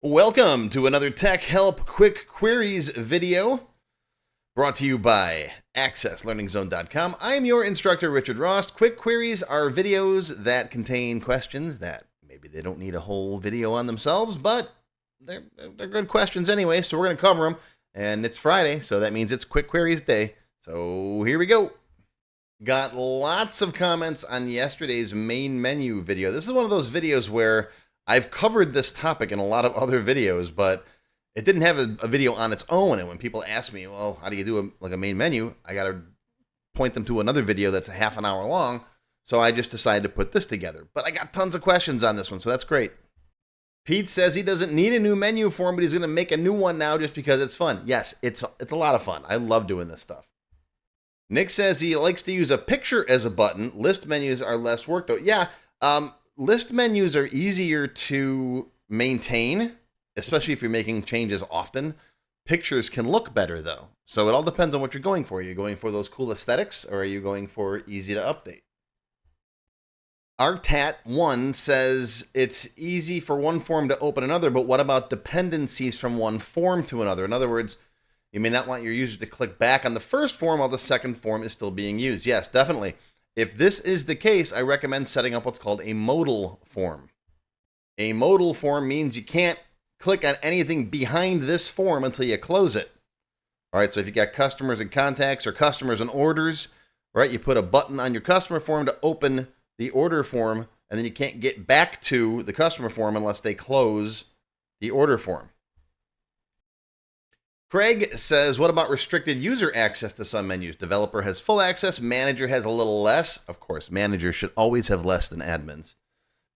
Welcome to another Tech Help Quick Queries video brought to you by accesslearningzone.com. I'm your instructor, Richard Rost. Quick queries are videos that contain questions that maybe they don't need a whole video on themselves, but they're good questions anyway, so we're going to cover them. And it's Friday, so that means it's Quick Queries Day. So here we go. Got lots of comments on yesterday's main menu video. This is one of those videos where I've covered this topic in a lot of other videos, but it didn't have a video on its own. And when people ask me, well, how do you do a main menu? I got to point them to another video that's a half an hour long. So I just decided to put this together. But I got tons of questions on this one, so that's great. Pete says he doesn't need a new menu form, but he's going to make a new one now just because it's fun. Yes, it's a lot of fun. I love doing this stuff. Nick says he likes to use a picture as a button. List menus are less work, though. Yeah, list menus are easier to maintain, especially if you're making changes often. Pictures can look better, though. So it all depends on what you're going for. Are you going for those cool aesthetics, or are you going for easy to update? Artat1 says it's easy for one form to open another, but what about dependencies from one form to another? In other words, you may not want your user to click back on the first form while the second form is still being used. Yes, definitely. If this is the case, I recommend setting up what's called a modal form. A modal form means you can't click on anything behind this form until you close it. All right, so if you got customers and contacts or customers and orders, right, you put a button on your customer form to open the order form, and then you can't get back to the customer form unless they close the order form. Craig says, what about restricted user access to some menus? Developer has full access, manager has a little less. Of course, managers should always have less than admins.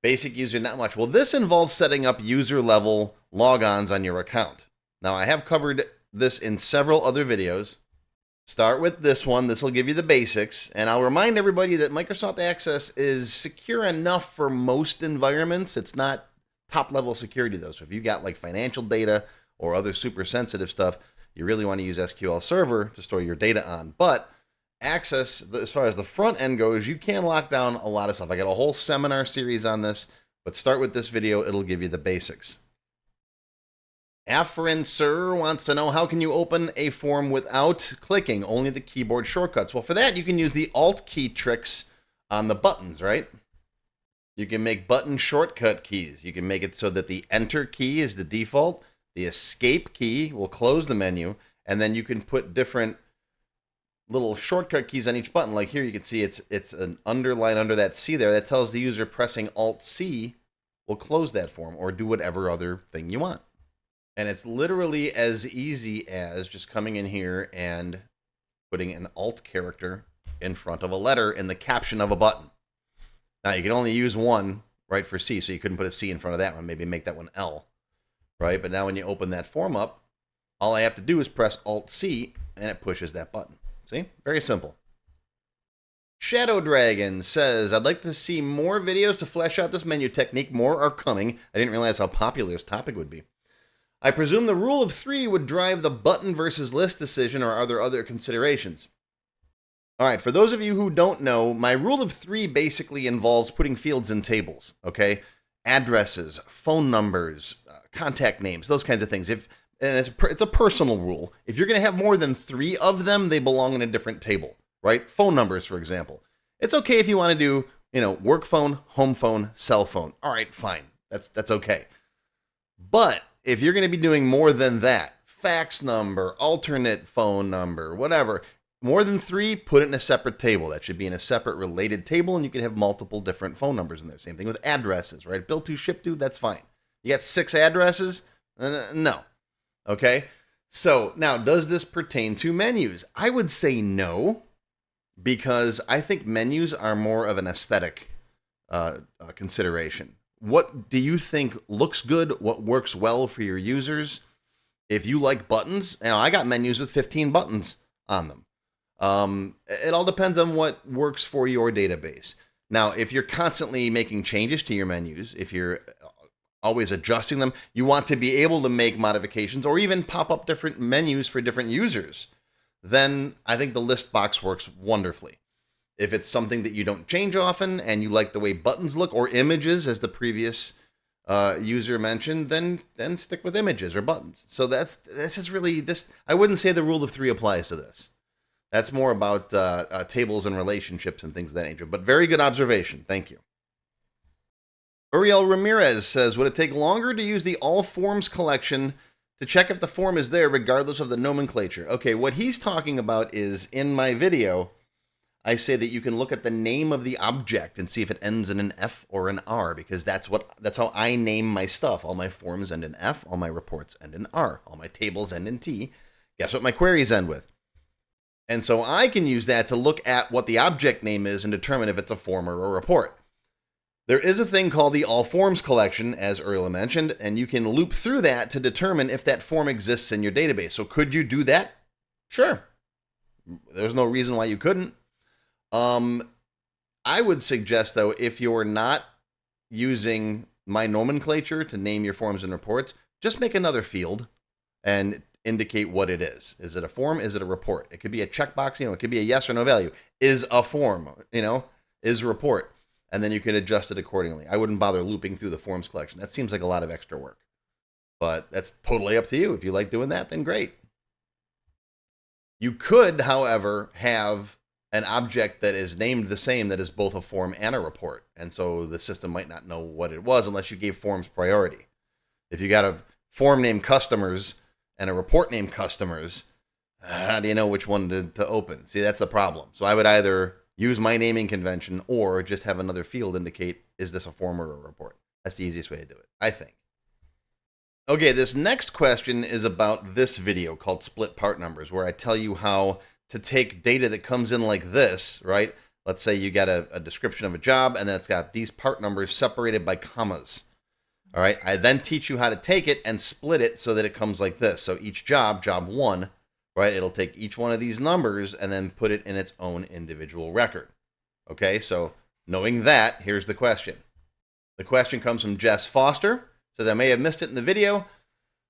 Basic user, not much. Well, this involves setting up user level logons on your account. Now, I have covered this in several other videos. Start with this one. This will give you the basics. And I'll remind everybody that Microsoft Access is secure enough for most environments. It's not top level security, though. So if you got like financial data or other super sensitive stuff, you really want to use SQL Server to store your data on. But Access, as far as the front end goes, you can lock down a lot of stuff. I got a whole seminar series on this, but start with this video. It'll give you the basics. Afrin Sir wants to know, how can you open a form without clicking, only the keyboard shortcuts? Well, for that, you can use the Alt key tricks on the buttons, right? You can make button shortcut keys. You can make it so that the Enter key is the default. The Escape key will close the menu, and then you can put different little shortcut keys on each button. Like here, you can see it's an underline under that C there that tells the user pressing Alt-C will close that form or do whatever other thing you want. And it's literally as easy as just coming in here and putting an Alt character in front of a letter in the caption of a button. Now, you can only use one, right, for C, so you couldn't put a C in front of that one. Maybe make that one L. Right, but now when you open that form up, all I have to do is press Alt-C, and it pushes that button. See? Very simple. Shadow Dragon says, I'd like to see more videos to flesh out this menu technique. More are coming. I didn't realize how popular this topic would be. I presume the rule of 3 would drive the button versus list decision, or are there other considerations? All right, for those of you who don't know, my rule of 3 basically involves putting fields in tables, okay? Addresses, phone numbers, contact names, those kinds of things. And it's a personal rule. If you're going to have more than 3 of them, they belong in a different table, right? Phone numbers, for example. It's okay if you want to do, work phone, home phone, cell phone. All right, fine. That's okay. But if you're going to be doing more than that, fax number, alternate phone number, whatever, more than 3, put it in a separate table. That should be in a separate related table, and you can have multiple different phone numbers in there. Same thing with addresses, right? Bill to, ship to, that's fine. You got 6 addresses? No. Okay? So now, does this pertain to menus? I would say no, because I think menus are more of an aesthetic consideration. What do you think looks good? What works well for your users? If you like buttons, I got menus with 15 buttons on them. It all depends on what works for your database. Now, if you're constantly making changes to your menus, if you're always adjusting them, you want to be able to make modifications or even pop up different menus for different users, then I think the list box works wonderfully. If it's something that you don't change often and you like the way buttons look, or images, as the previous user mentioned, then stick with images or buttons. So this is really this. I wouldn't say the rule of three applies to this. That's more about tables and relationships and things of that nature. But very good observation. Thank you. Uriel Ramirez says, would it take longer to use the all forms collection to check if the form is there regardless of the nomenclature? Okay, what he's talking about is in my video, I say that you can look at the name of the object and see if it ends in an F or an R, because that's how I name my stuff. All my forms end in F, all my reports end in R, all my tables end in T. Guess what my queries end with? And so I can use that to look at what the object name is and determine if it's a form or a report. There is a thing called the all forms collection, as Uriel mentioned, and you can loop through that to determine if that form exists in your database. So could you do that? Sure. There's no reason why you couldn't. I would suggest, though, if you're not using my nomenclature to name your forms and reports, just make another field and indicate what it is. Is it a form? Is it a report? It could be a checkbox, it could be a yes or no value. Is a form, is a report. And then you can adjust it accordingly. I wouldn't bother looping through the forms collection. That seems like a lot of extra work. But that's totally up to you. If you like doing that, then great. You could, however, have an object that is named the same that is both a form and a report. And so the system might not know what it was unless you gave forms priority. If you got a form named customers and a report named customers, how do you know which one to open? See, that's the problem. So I would either use my naming convention or just have another field indicate, is this a form or a report? That's the easiest way to do it, I think. Okay, this next question is about this video called Split Part Numbers, where I tell you how to take data that comes in like this, right? Let's say you got a description of a job, and then it's got these part numbers separated by commas. All right, I then teach you how to take it and split it so that it comes like this. So each job 1, right? It'll take each one of these numbers and then put it in its own individual record. Okay, so knowing that, here's the question. The question comes from Jess Foster. Says, I may have missed it in the video,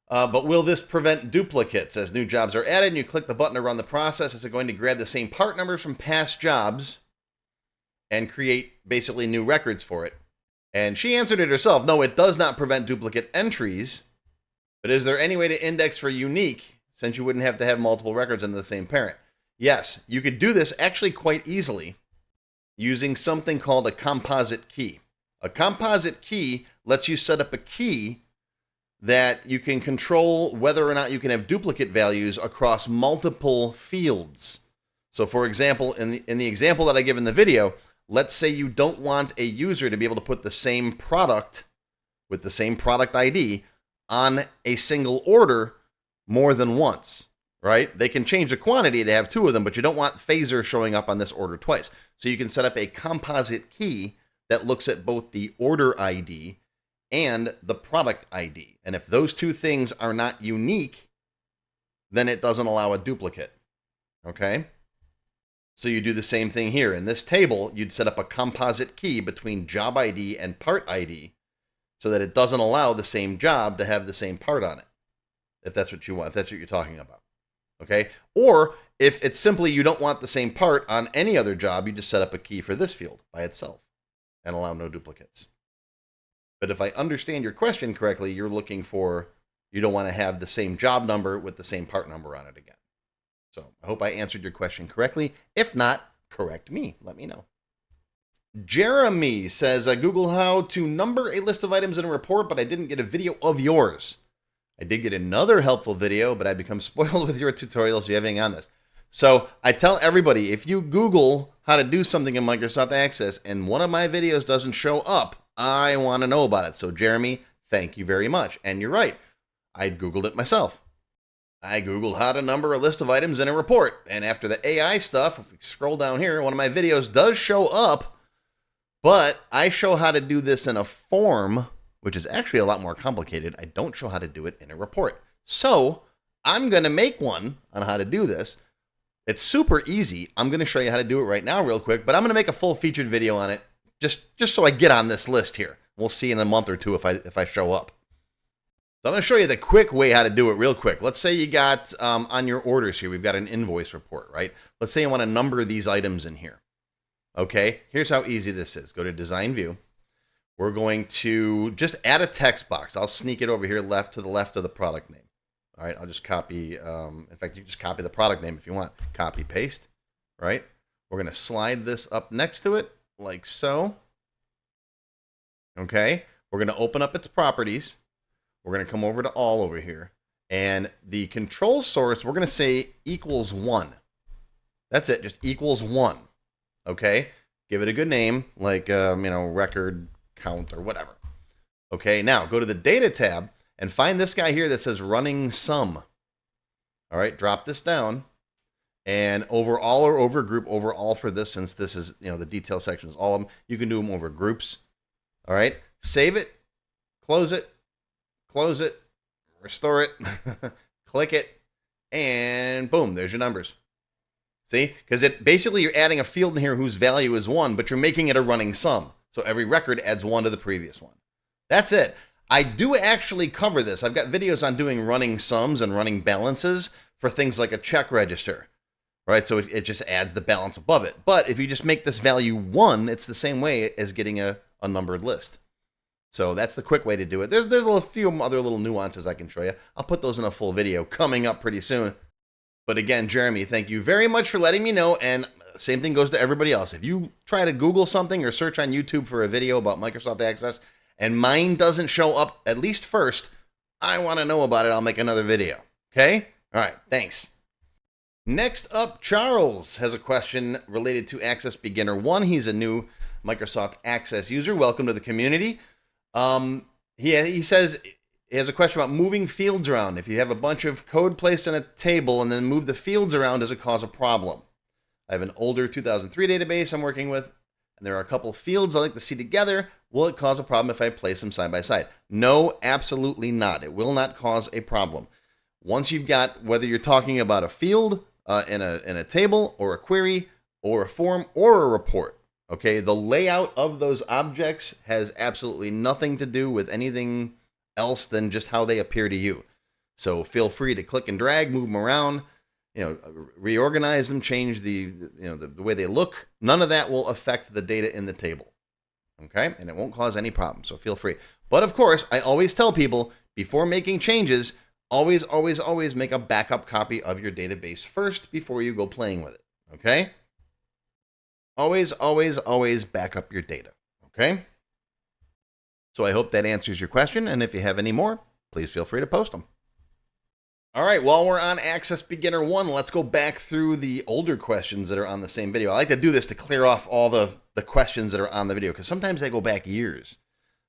but will this prevent duplicates? As new jobs are added and you click the button to run the process, is it going to grab the same part numbers from past jobs and create basically new records for it? And she answered it herself. No, it does not prevent duplicate entries, but is there any way to index for unique, since you wouldn't have to have multiple records under the same parent? Yes, you could do this actually quite easily using something called a composite key. A composite key lets you set up a key that you can control whether or not you can have duplicate values across multiple fields. So for example, in the example that I give in the video, let's say you don't want a user to be able to put the same product with the same product ID on a single order more than once, right? They can change the quantity to have 2 of them, but you don't want phaser showing up on this order twice. So you can set up a composite key that looks at both the order ID and the product ID. And if those 2 things are not unique, then it doesn't allow a duplicate, okay? So you do the same thing here. In this table, you'd set up a composite key between job ID and part ID so that it doesn't allow the same job to have the same part on it, if that's what you want, if that's what you're talking about, okay? Or if it's simply you don't want the same part on any other job, you just set up a key for this field by itself and allow no duplicates. But if I understand your question correctly, you're looking for, you don't want to have the same job number with the same part number on it again. So I hope I answered your question correctly. If not, correct me. Let me know. Jeremy says, I Googled how to number a list of items in a report, but I didn't get a video of yours. I did get another helpful video, but I become spoiled with your tutorials. Do you have anything on this? So I tell everybody, if you Google how to do something in Microsoft Access and one of my videos doesn't show up, I want to know about it. So Jeremy, thank you very much. And you're right. I Googled it myself. I Googled how to number a list of items in a report. And after the AI stuff, if we scroll down here, one of my videos does show up, but I show how to do this in a form, which is actually a lot more complicated. I don't show how to do it in a report. So I'm going to make one on how to do this. It's super easy. I'm going to show you how to do it right now real quick, but I'm going to make a full featured video on it just so I get on this list here. We'll see in a month or 2 if I show up. So I'm going to show you the quick way how to do it real quick. Let's say you got on your orders here, we've got an invoice report, right? Let's say you want to number these items in here. Okay, here's how easy this is. Go to Design View. we're going to just add a text box. I'll sneak it over here left to the left of the product name. All right, I'll just copy. In fact, you just copy the product name if you want. Copy, paste, right? We're going to slide this up next to it like so. Okay, we're going to open up its properties. We're going to come over to all over here. And the control source, we're going to say equals 1. That's it, just equals 1. Okay, give it a good name, like, record count or whatever. Okay, now go to the data tab and find this guy here that says running sum. All right, drop this down. And over all or over group, over all for this, since this is, the detail section is all of them, you can do them over groups. All right, save it, close it, restore it, click it, and boom, there's your numbers. See, because basically you're adding a field in here whose value is 1, but you're making it a running sum. So every record adds 1 to the previous one. That's it. I do actually cover this. I've got videos on doing running sums and running balances for things like a check register, right? So it just adds the balance above it. But if you just make this value 1, it's the same way as getting a numbered list. So that's the quick way to do it. There's a few other little nuances I can show you. I'll put those in a full video coming up pretty soon. But again, Jeremy, thank you very much for letting me know. And same thing goes to everybody else. If you try to Google something or search on YouTube for a video about Microsoft Access and mine doesn't show up at least first, I want to know about it. I'll make another video. Okay? All right. Thanks. Next up, Charles has a question related to Access Beginner 1. He's a new Microsoft Access user. Welcome to the community. He says he has a question about moving fields around. If you have a bunch of code placed in a table and then move the fields around, does it cause a problem? I have an older 2003 database I'm working with, and there are a couple of fields I like to see together. Will it cause a problem if I place them side by side? No, absolutely not. It will not cause a problem. Once you've got, whether you're talking about a field in a table or a query or a form or a report, okay, the layout of those objects has absolutely nothing to do with anything else than just how they appear to you. So feel free to click and drag, move them around, reorganize them, change the way they look. None of that will affect the data in the table. Okay? And it won't cause any problems. So feel free. But of course, I always tell people before making changes, always make a backup copy of your database first before you go playing with it. Okay? Always back up your data. Okay? So I hope that answers your question, and if you have any more, please feel free to post them. All right, while we're on Access Beginner 1, let's go back through the older questions that are on the same video. I like to do this to clear off all the questions that are on the video, because sometimes they go back years.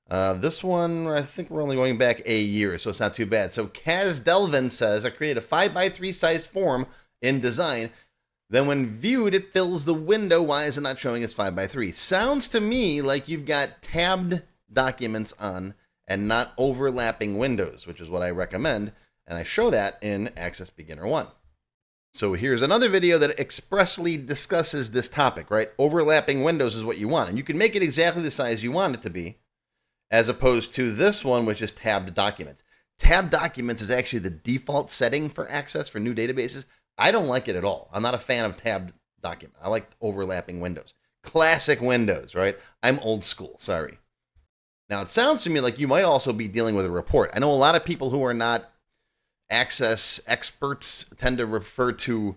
This one, I think we're only going back a year, so it's not too bad. So Kaz Delvin says, I created a 5x3 sized form in design. Then when viewed, it fills the window. Why is it not showing it's 5x3? Sounds to me like you've got tabbed documents on and not overlapping windows, which is what I recommend. And I show that in Access Beginner 1. So here's another video that expressly discusses this topic, right? Overlapping windows is what you want. And you can make it exactly the size you want it to be, as opposed to this one, which is tabbed documents. Tabbed documents is actually the default setting for Access for new databases. I don't like it at all. I'm not a fan of tabbed document. I like overlapping windows. Classic Windows, right? I'm old school, sorry. Now, it sounds to me like you might also be dealing with a report. I know a lot of people who are not Access experts tend to refer to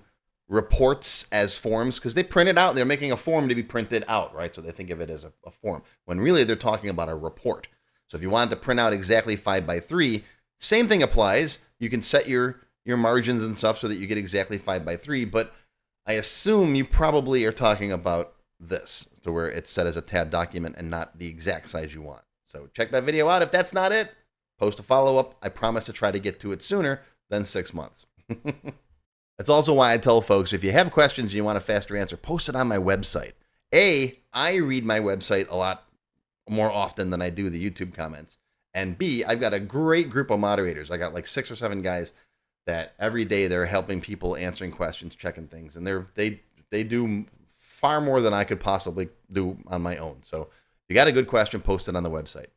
reports as forms because they print it out. They're making a form to be printed out, right? So they think of it as a form, when really they're talking about a report. So if you wanted to print out exactly 5x3, same thing applies. You can set your margins and stuff so that you get exactly 5x3, but I assume you probably are talking about this, to where it's set as a tab document and not the exact size you want. So check that video out. If that's not it, post a follow-up. I promise to try to get to it sooner than 6 months. That's also why I tell folks, if you have questions and you want a faster answer, post it on my website. A, I read my website a lot more often than I do the YouTube comments. And B, I've got a great group of moderators. I got like 6 or 7 guys that every day they're helping people, answering questions, checking things. And they do far more than I could possibly do on my own. So if you got a good question, post it on the website.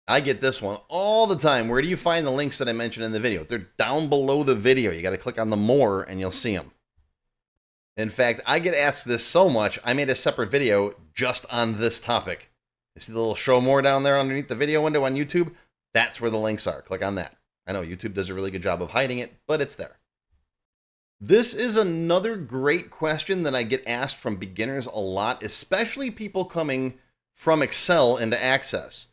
I get this one all the time. Where do you find the links that I mentioned in the video? They're down below the video. You got to click on the more and you'll see them. In fact, I get asked this so much, I made a separate video just on this topic. You see the little show more down there underneath the video window on YouTube? That's where the links are. Click on that. I know YouTube does a really good job of hiding it, but it's there. This is another great question that I get asked from beginners a lot, especially people coming from Excel into Access.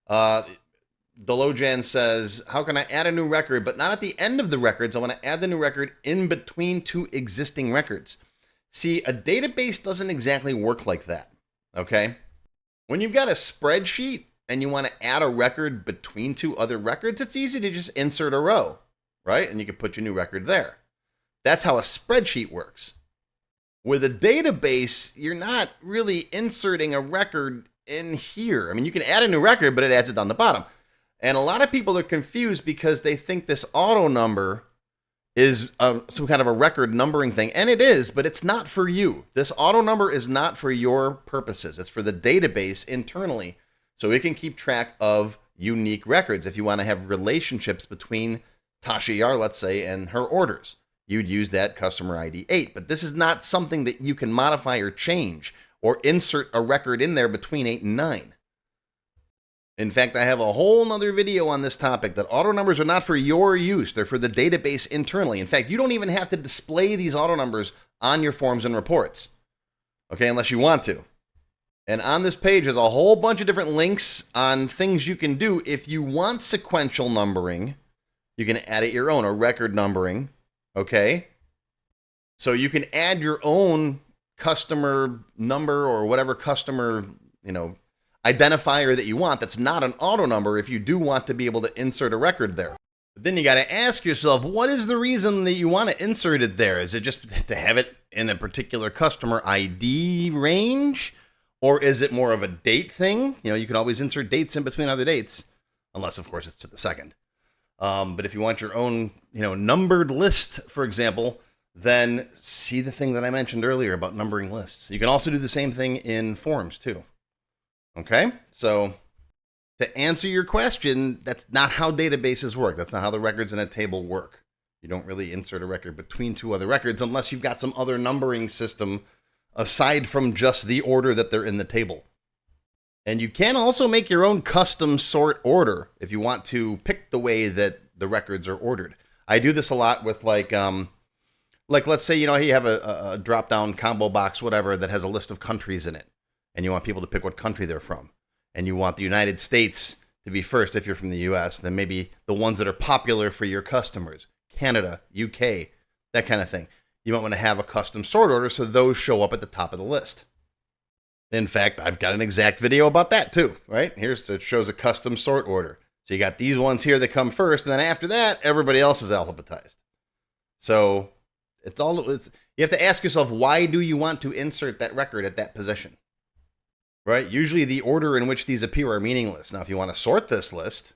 Delojan says, how can I add a new record, but not at the end of the records? I want to add the new record in between two existing records. See, a database doesn't exactly work like that, okay? When you've got a spreadsheet and you want to add a record between two other records, it's easy to just insert a row, right? And you can put your new record there. That's how a spreadsheet works. With a database, you're not really inserting a record in here. I mean, you can add a new record, but it adds it down the bottom. And a lot of people are confused because they think this auto number is some kind of a record numbering thing. And it is, but it's not for you. This auto number is not for your purposes. It's for the database internally, so it can keep track of unique records. If you want to have relationships between Tasha Yar, let's say, and her orders, you'd use that customer ID 8. But this is not something that you can modify or change or insert a record in there between 8 and 9. In fact, I have a whole nother video on this topic that auto numbers are not for your use. They're for the database internally. In fact, you don't even have to display these auto numbers on your forms and reports, okay, unless you want to. And on this page, there's a whole bunch of different links on things you can do. If you want sequential numbering, you can add it your own, or record numbering, okay? So you can add your own customer number or whatever customer, identifier that you want. That's not an auto number if you do want to be able to insert a record there. But then you got to ask yourself, what is the reason that you want to insert it there? Is it just to have it in a particular customer ID range? Or is it more of a date thing? You can always insert dates in between other dates, unless of course it's to the second. But if you want your own, numbered list, for example, then see the thing that I mentioned earlier about numbering lists. You can also do the same thing in forms too. Okay, so to answer your question, that's not how databases work. That's not how the records in a table work. You don't really insert a record between two other records unless you've got some other numbering system aside from just the order that they're in the table. And you can also make your own custom sort order if you want to pick the way that the records are ordered. I do this a lot with like let's say, you have a drop-down combo box, whatever, that has a list of countries in it. And you want people to pick what country they're from. And you want the United States to be first if you're from the US, then maybe the ones that are popular for your customers, Canada, UK, that kind of thing. You might want to have a custom sort order so those show up at the top of the list. In fact, I've got an exact video about that too, right? It shows a custom sort order. So you got these ones here that come first, and then after that, everybody else is alphabetized. So you have to ask yourself, why do you want to insert that record at that position? Right? Usually the order in which these appear are meaningless. Now, if you want to sort this list,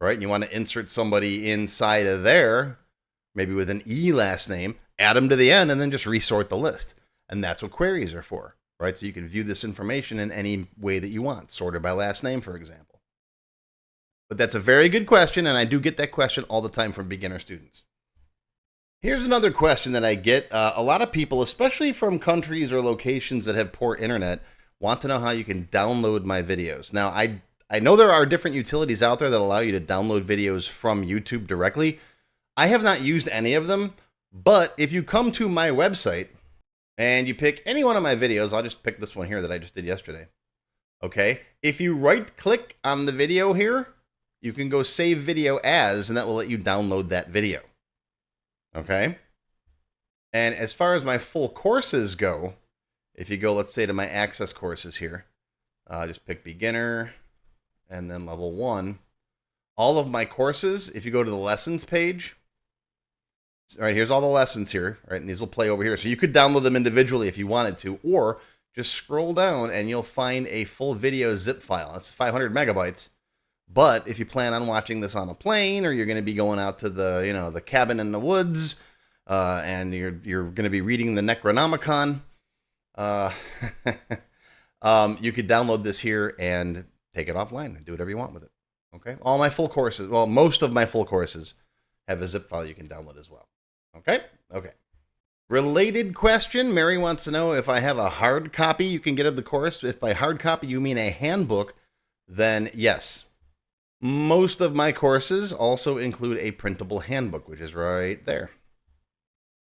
right, and you want to insert somebody inside of there, maybe with an E last name, add them to the end and then just resort the list. And that's what queries are for, right? So you can view this information in any way that you want, sorted by last name, for example. But that's a very good question, and I do get that question all the time from beginner students. Here's another question that I get. A lot of people, especially from countries or locations that have poor internet, want to know how you can download my videos. Now, I know there are different utilities out there that allow you to download videos from YouTube directly. I have not used any of them, but if you come to my website and you pick any one of my videos, I'll just pick this one here that I just did yesterday. Okay, if you right-click on the video here, you can go save video as, and that will let you download that video. Okay, and as far as my full courses go, if you go, let's say, to my Access courses here, just pick beginner and then level 1. All of my courses, if you go to the lessons page, all right, here's all the lessons here, right? And these will play over here. So you could download them individually if you wanted to, or just scroll down and you'll find a full video zip file. It's 500 megabytes. But if you plan on watching this on a plane, or you're going to be going out to the, the cabin in the woods, and you're going to be reading the Necronomicon, you could download this here and take it offline and do whatever you want with it. Okay. All my full courses, well, most of my full courses have a zip file you can download as well. Okay. Okay. Related question. Mary wants to know if I have a hard copy you can get of the course. If by hard copy you mean a handbook, then yes. Most of my courses also include a printable handbook, which is right there.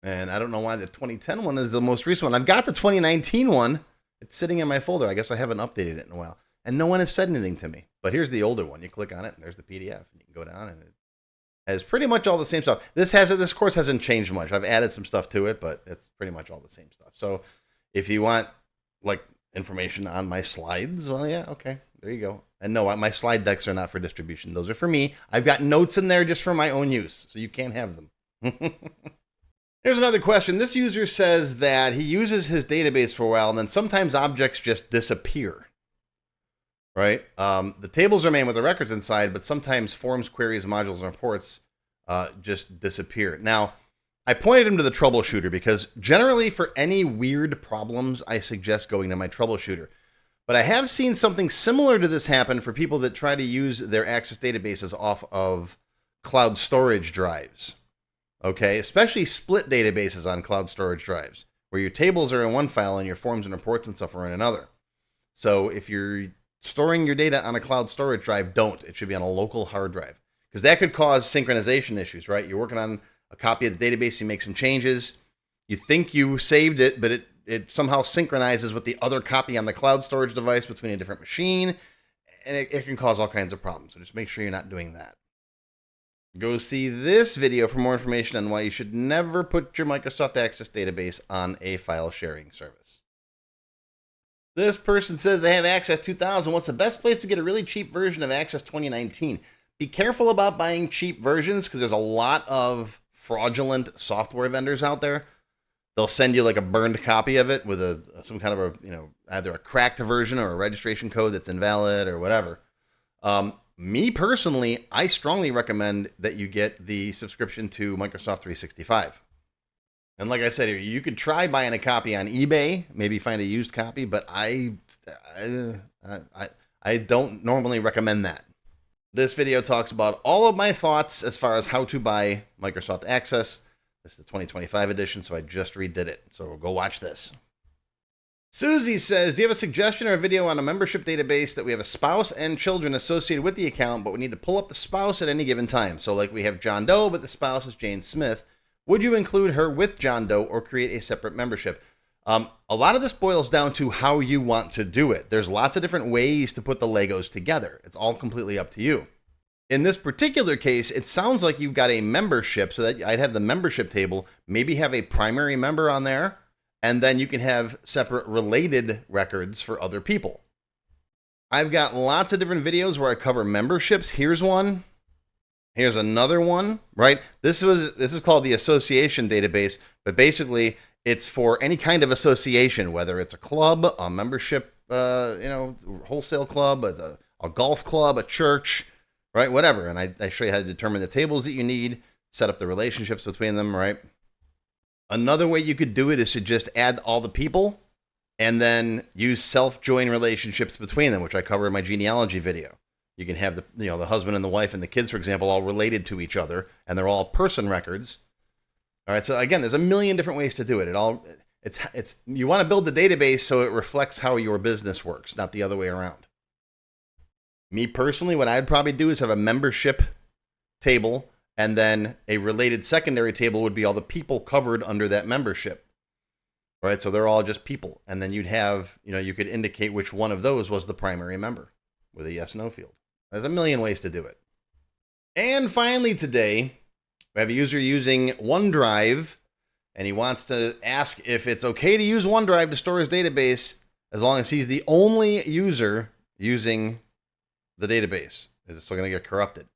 And I don't know why the 2010 one is the most recent one. I've got the 2019 one. It's sitting in my folder. I guess I haven't updated it in a while. And no one has said anything to me. But here's the older one. You click on it, and there's the PDF. You can go down, and it has pretty much all the same stuff. This course hasn't changed much. I've added some stuff to it, but it's pretty much all the same stuff. So if you want like information on my slides, well, yeah, okay, there you go. And no, my slide decks are not for distribution. Those are for me. I've got notes in there just for my own use, so you can't have them. Here's another question. This user says that he uses his database for a while, and then sometimes objects just disappear. Right? The tables remain with the records inside, but sometimes forms, queries, modules, and reports just disappear. Now, I pointed him to the troubleshooter because generally for any weird problems, I suggest going to my troubleshooter. But I have seen something similar to this happen for people that try to use their Access databases off of cloud storage drives. Okay? Especially split databases on cloud storage drives, where your tables are in one file and your forms and reports and stuff are in another. So if you're storing your data on a cloud storage drive, don't. It should be on a local hard drive, because that could cause synchronization issues, right? You're working on a copy of the database, you make some changes, you think you saved it, but it somehow synchronizes with the other copy on the cloud storage device between a different machine, and it can cause all kinds of problems. So just make sure you're not doing that. Go see this video for more information on why you should never put your Microsoft Access database on a file sharing service. This person says they have Access 2000. What's the best place to get a really cheap version of Access 2019? Be careful about buying cheap versions because there's a lot of fraudulent software vendors out there. They'll send you like a burned copy of it with some kind of either a cracked version or a registration code that's invalid or whatever. Me personally, I strongly recommend that you get the subscription to Microsoft 365. And like I said here, you could try buying a copy on eBay, maybe find a used copy, but I don't normally recommend that. This video talks about all of my thoughts as far as how to buy Microsoft Access. This is the 2025 edition, so I just redid it. So go watch this. Susie says, do you have a suggestion or a video on a membership database that we have a spouse and children associated with the account, but we need to pull up the spouse at any given time? So like we have John Doe, but the spouse is Jane Smith. Would you include her with John Doe or create a separate membership? A lot of this boils down to how you want to do it. There's lots of different ways to put the Legos together. It's all completely up to you. In this particular case, it sounds like you've got a membership, so that I'd have the membership table, maybe have a primary member on there, and then you can have separate related records for other people. I've got lots of different videos where I cover memberships. Here's one. Here's another one, right? This is called the association database, but basically it's for any kind of association, whether it's a club, a membership, wholesale club, a golf club, a church, right? Whatever. And I show you how to determine the tables that you need, set up the relationships between them, right? Another way you could do it is to just add all the people and then use self-join relationships between them, which I cover in my genealogy video. You can have the husband and the wife and the kids, for example, all related to each other, and they're all person records. All right. So again, there's a million different ways to do it. It's you want to build the database so it reflects how your business works, not the other way around. Me personally, what I'd probably do is have a membership table, and then a related secondary table would be all the people covered under that membership. All right. So they're all just people. And then you'd have, you could indicate which one of those was the primary member with a yes/no field. There's a million ways to do it. And finally today, we have a user using OneDrive, and he wants to ask if it's okay to use OneDrive to store his database as long as he's the only user using the database. Is it still going to get corrupted?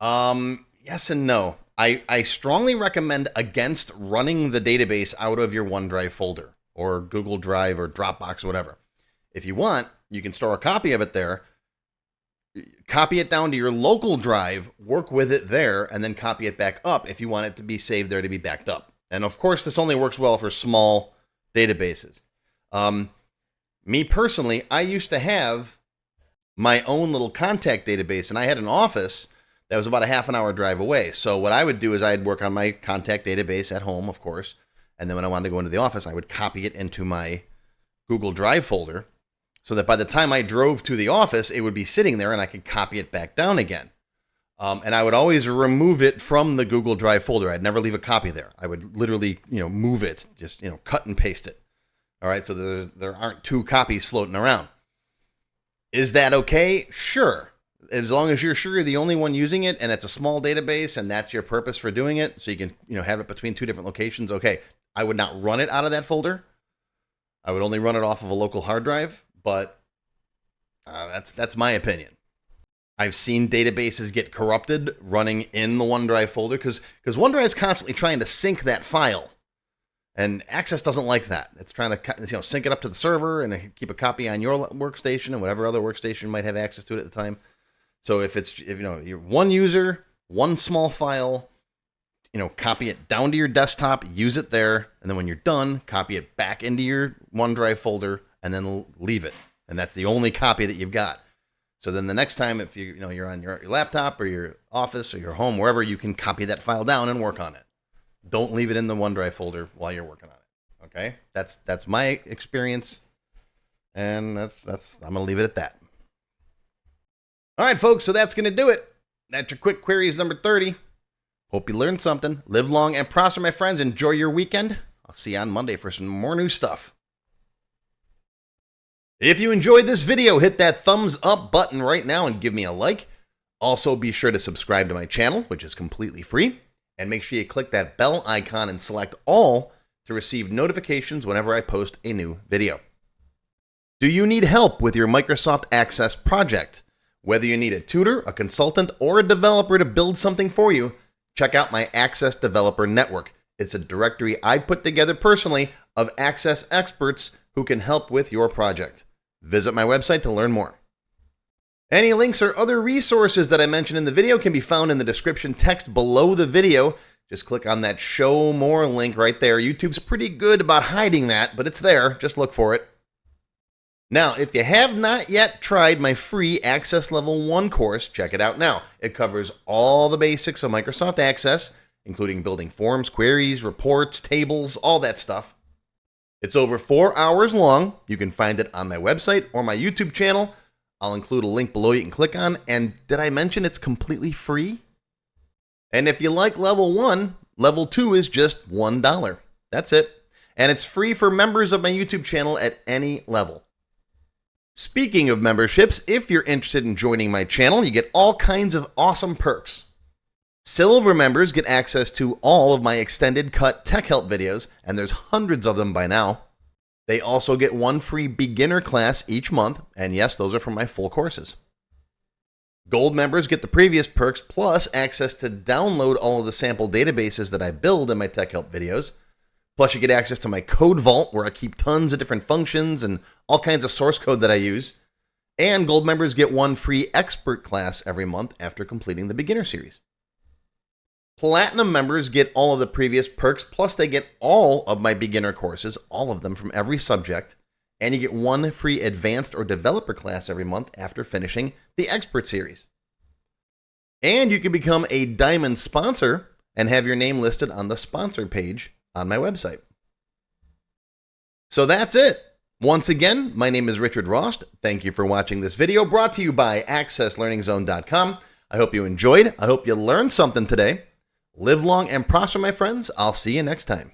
Yes and no. I strongly recommend against running the database out of your OneDrive folder or Google Drive or Dropbox or whatever. If you want, you can store a copy of it there, copy it down to your local drive, work with it there, and then copy it back up if you want it to be saved there to be backed up. And of course, this only works well for small databases. Me personally, I used to have my own little contact database, and I had an office that was about a half an hour drive away. So what I would do is I'd work on my contact database at home, of course, And then when I wanted to go into the office, I would copy it into my Google Drive folder so that by the time I drove to the office, it would be sitting there and I could copy it back down again. And I would always remove it from the Google Drive folder. I'd never leave a copy there. I would literally, move it, just, cut and paste it. All right, so there aren't two copies floating around. Is that okay? Sure. As long as you're sure you're the only one using it and it's a small database and that's your purpose for doing it, so you can, have it between two different locations, okay. I would not run it out of that folder. I would only run it off of a local hard drive, but that's my opinion. I've seen databases get corrupted running in the OneDrive folder because OneDrive is constantly trying to sync that file. And Access doesn't like that. It's trying to sync it up to the server and keep a copy on your workstation and whatever other workstation might have access to it at the time. So if you're one user, one small file, copy it down to your desktop, use it there, and then when you're done, copy it back into your OneDrive folder and then leave it. And that's the only copy that you've got. So then the next time, if you're on your laptop or your office or your home, wherever, you can copy that file down and work on it. Don't leave it in the OneDrive folder while you're working on it. Okay? That's my experience, and I'm going to leave it at that. All right, folks, so that's going to do it. That's your quick queries number 30. Hope you learned something. Live long and prosper, my friends. Enjoy your weekend. I'll see you on Monday for some more new stuff. If you enjoyed this video, hit that thumbs up button right now and give me a like. Also, be sure to subscribe to my channel, which is completely free. And make sure you click that bell icon and select all to receive notifications whenever I post a new video. Do you need help with your Microsoft Access project? Whether you need a tutor, a consultant, or a developer to build something for you, check out my Access Developer Network. It's a directory I put together personally of Access experts who can help with your project. Visit my website to learn more. Any links or other resources that I mentioned in the video can be found in the description text below the video. Just click on that Show More link right there. YouTube's pretty good about hiding that, but it's there. Just look for it. Now, if you have not yet tried my free Access Level 1 course, check it out now. It covers all the basics of Microsoft Access, including building forms, queries, reports, tables, all that stuff. It's over 4 hours long. You can find it on my website or my YouTube channel. I'll include a link below you can click on. And did I mention it's completely free? And if you like Level 1, Level 2 is just $1. That's it. And it's free for members of my YouTube channel at any level. Speaking of memberships, if you're interested in joining my channel, you get all kinds of awesome perks. Silver members get access to all of my extended cut tech help videos, and there's hundreds of them by now. They also get one free beginner class each month, and yes, those are for my full courses. Gold members get the previous perks plus access to download all of the sample databases that I build in my tech help videos. Plus you get access to my code vault where I keep tons of different functions and all kinds of source code that I use. And gold members get one free expert class every month after completing the beginner series. Platinum members get all of the previous perks, plus they get all of my beginner courses, all of them from every subject, and you get one free advanced or developer class every month after finishing the expert series. And you can become a diamond sponsor and have your name listed on the sponsor page on my website. So that's it. Once again, my name is Richard Rost. Thank you for watching this video brought to you by AccessLearningZone.com. I hope you enjoyed. I hope you learned something today. Live long and prosper, my friends. I'll see you next time.